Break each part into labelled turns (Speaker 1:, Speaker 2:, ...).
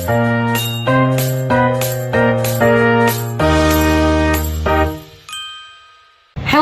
Speaker 1: Hello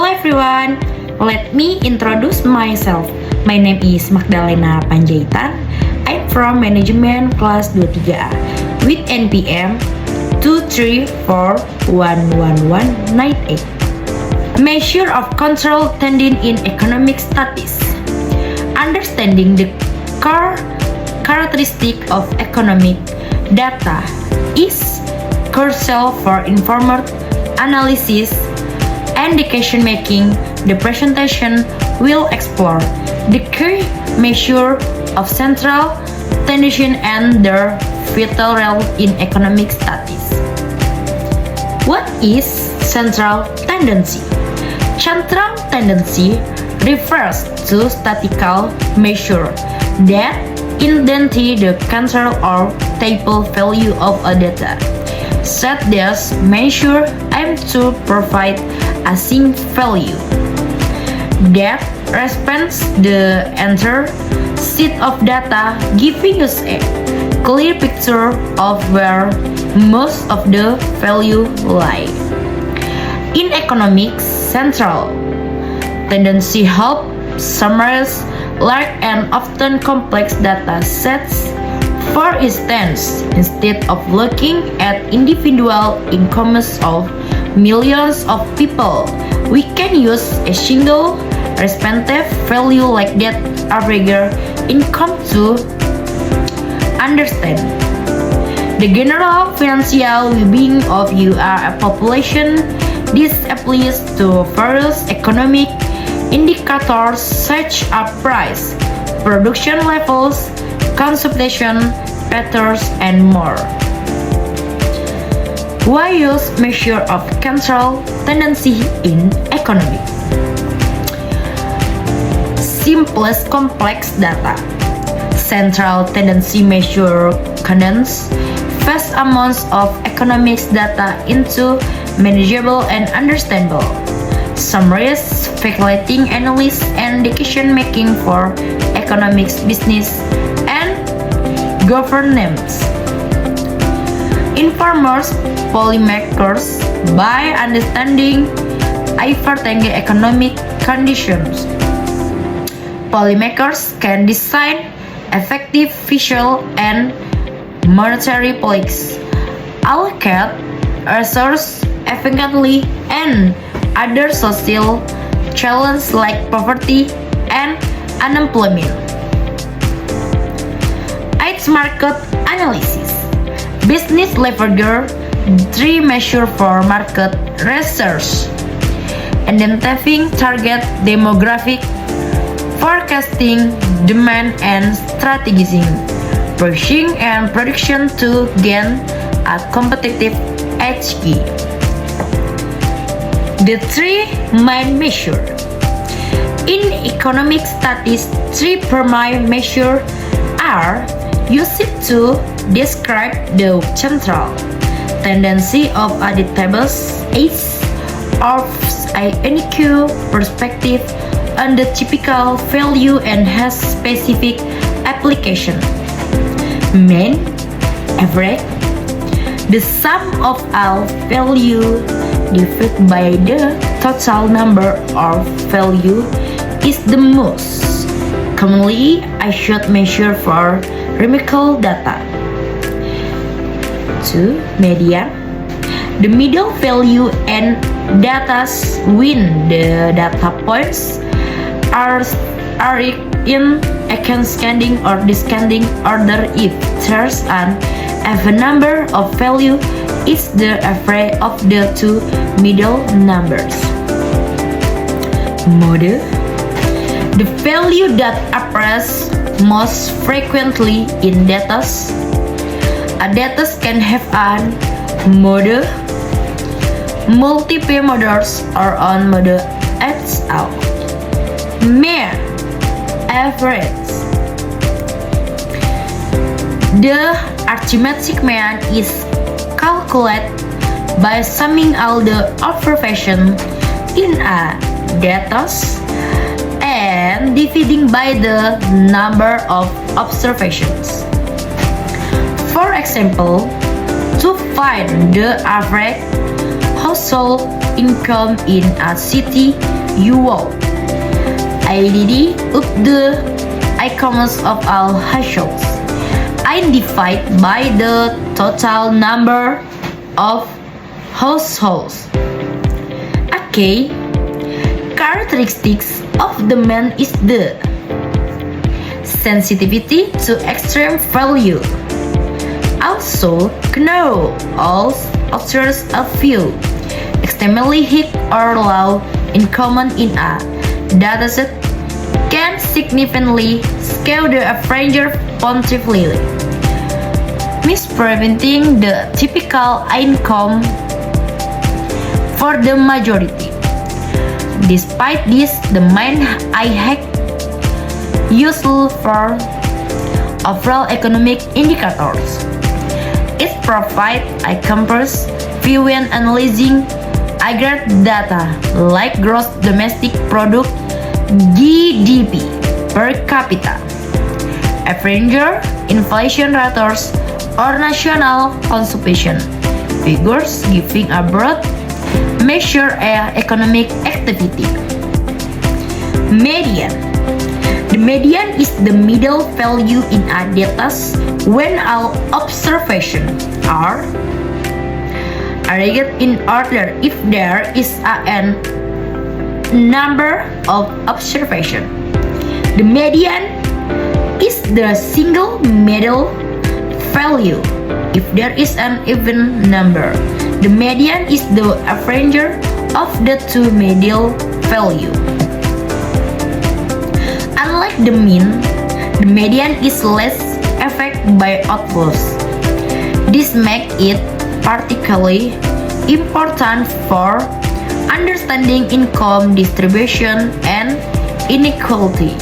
Speaker 1: everyone, let me introduce myself. My name is Magdalena Panjaitan. I'm from Management Class 23A with NPM 2341198. Measure of control tending in economic studies. Understanding the core characteristic of economic data is crucial for informed analysis and decision making. The presentation will explore the key measure of central tendency and their vital role in economic studies. What is central tendency? Central tendency refers to statistical measure that identify the control or table value of a data. Such as measure aim to provide a single value that represents the entire set of data, giving us a clear picture of where most of the value lie. In economics, central tendency help summarize large and often complex data sets. For instance, instead of looking at individual incomes of millions of people, we can use a single representative value like that average income to understand the general financial well-being of a population. This applies to various economic indicators such as price, production levels, consumption patterns, and more. Why use measure of control tendency in economy? Simplest complex data. Central tendency measure condense vast amounts of economics data into manageable and understandable summaries, facilitating analysis and decision making for economics, business, and governance. Informers policymakers by understanding diverging economic conditions. Policymakers can design effective fiscal and monetary policies, allocate resources efficiently, and other social challenges like poverty and unemployment. Its market analysis. Business leverage three measures for market research: identifying target demographic, forecasting demand, and strategizing pricing and production to gain a competitive edge. The three main measures. In economic studies, three primary measures are used to describe the central tendency of a database as of a unique perspective on the typical value and has specific application. Mean, average, the sum of all value divided by the total number of value is the most commonly issued measure for numerical data. 2. Median, the middle value and datas when the data points are in ascending or descending order. If there's an even number of value, it's the average of the two middle numbers. Mode, the value that appears most frequently in datas. A data can have an mode, multiple modes, or on mode as out. Mean, average. The arithmetic mean is calculated by summing all the observations in a datas and dividing by the number of observations. For example, to find the average household income in a city you will ID up the incomes of all households and divide by the total number of households. A key characteristics of the man is the sensitivity to extreme value. Also, know all authors of view extremely high or low income in a dataset can significantly scale the average positively, misrepresenting the typical income for the majority. Despite this, the main hack useful for overall economic indicators. It provides a compass view when analyzing aggregate data like gross domestic product (GDP) per capita, average inflation rates, or national consumption figures, giving a broad measure of economic activity. Median. The median is the middle value in a data when all observations are arranged in order if there is an number of observations. The median is the single middle value if there is an even number. The median is the average of the two middle value. Unlike the mean, the median is less affected by outflows. This makes it particularly important for understanding income distribution and inequality.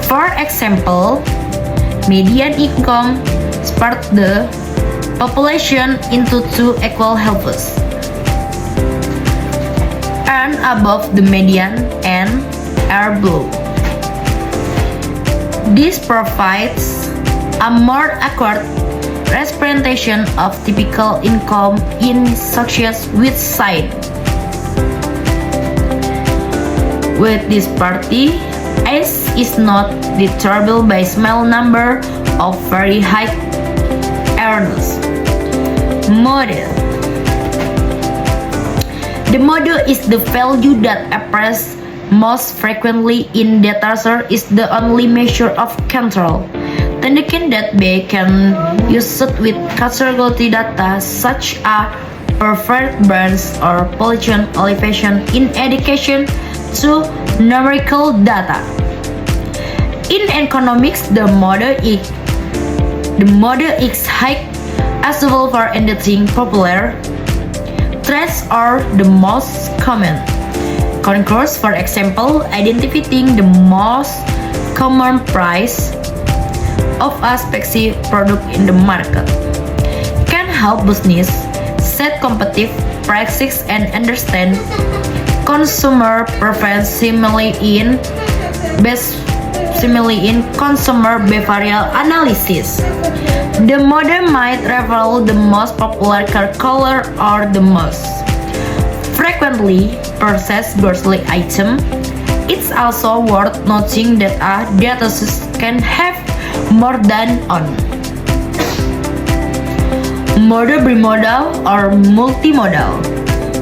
Speaker 1: For example, median income splits the population into two equal halves, and above the median and are below. This provides a more accurate representation of typical income in societies with size. With this party, S is not determined by small number of very high earners. Model. The model is the value that appears most frequently in data source is the only measure of control. Thinking that they can use it with category data such as preferred brands or pollution elevation in education to numerical data. In economics, the model is high usable for identifying popular trends or the most common concourse. For example, identifying the most common price of a specific product in the market can help business set competitive prices and understand consumer preference similarly in consumer behavioral analysis. The model might reveal the most popular car color or the most frequently purchased grocery item. It's also worth noting that a dataset can have more than one model, bimodal, or multimodal.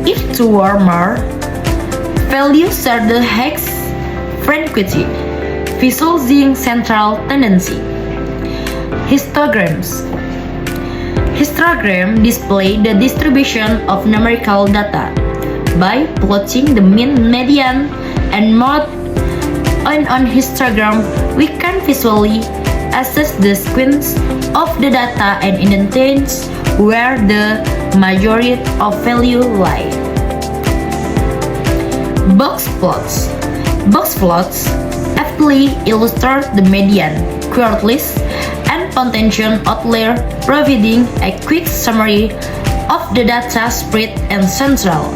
Speaker 1: If two or more values share the hex frequency, visualizing central tendency. Histograms. Histogram display the distribution of numerical data by plotting the mean, median, and mode. On histogram, we can visually assess the sequence of the data and identify where the majority of value lie. Box plots. Box plots aptly illustrate the median, quartiles, and potential outlier, providing a quick summary of the data spread and central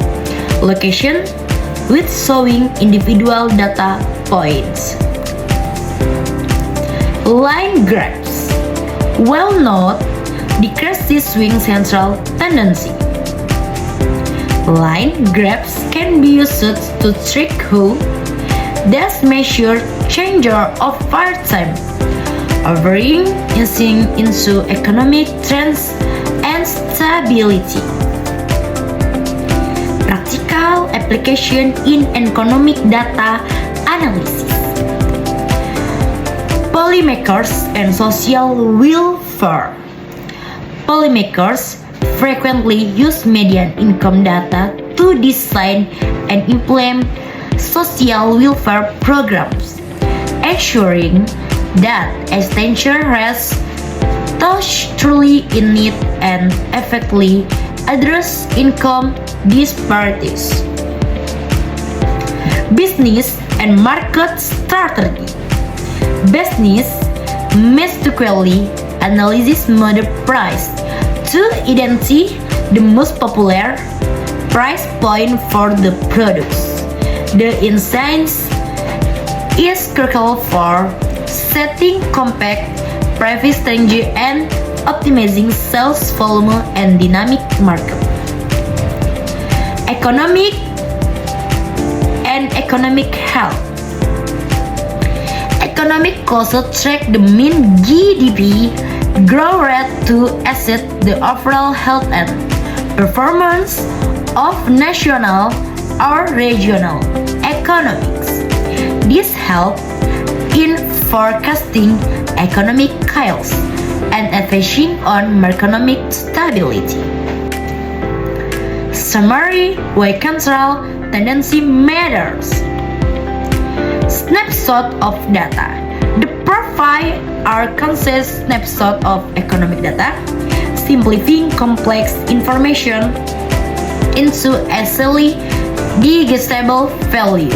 Speaker 1: location with showing individual data points. Line graphs. Well known, decrease this swing central tendency. Line graphs can be used to track how these measure changes of time, varying into economic trends and stability. Practical application in economic data analysis. Policymakers and social welfare. Policymakers frequently use median income data to design and implement social welfare programs, ensuring that extension rates touch truly in need and effectively address income disparities. Business and market strategy. Business meticulously analyzes model price to identify the most popular price point for the products. The insights is critical for setting compact price strategy and optimizing sales volume and dynamic market. Economic and economic health. Economic also track the mean GDP growth rate to assess the overall health and performance of national or regional economies. This helps in forecasting economic chaos and advising on macroeconomic stability. Summary why central tendency matters. Snapshot of data. The profile are concise snapshot of economic data, simplifying complex information into easily digestible value.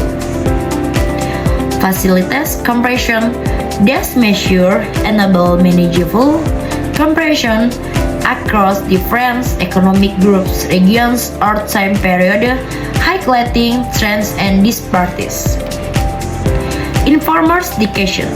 Speaker 1: Facilities comparison. These measure enable manageable comparison across different economic groups, regions, or time period, highlighting trends and disparities. Informal education.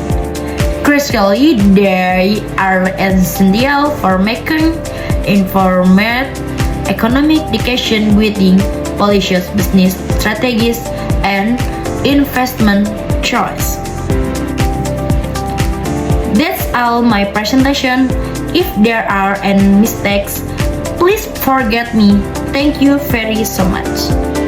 Speaker 1: Crucially, they are essential for making informed economic decisions within policies, business strategies, and investment choice. That's all my presentation. If there are any mistakes, please forgive me. Thank you very so much.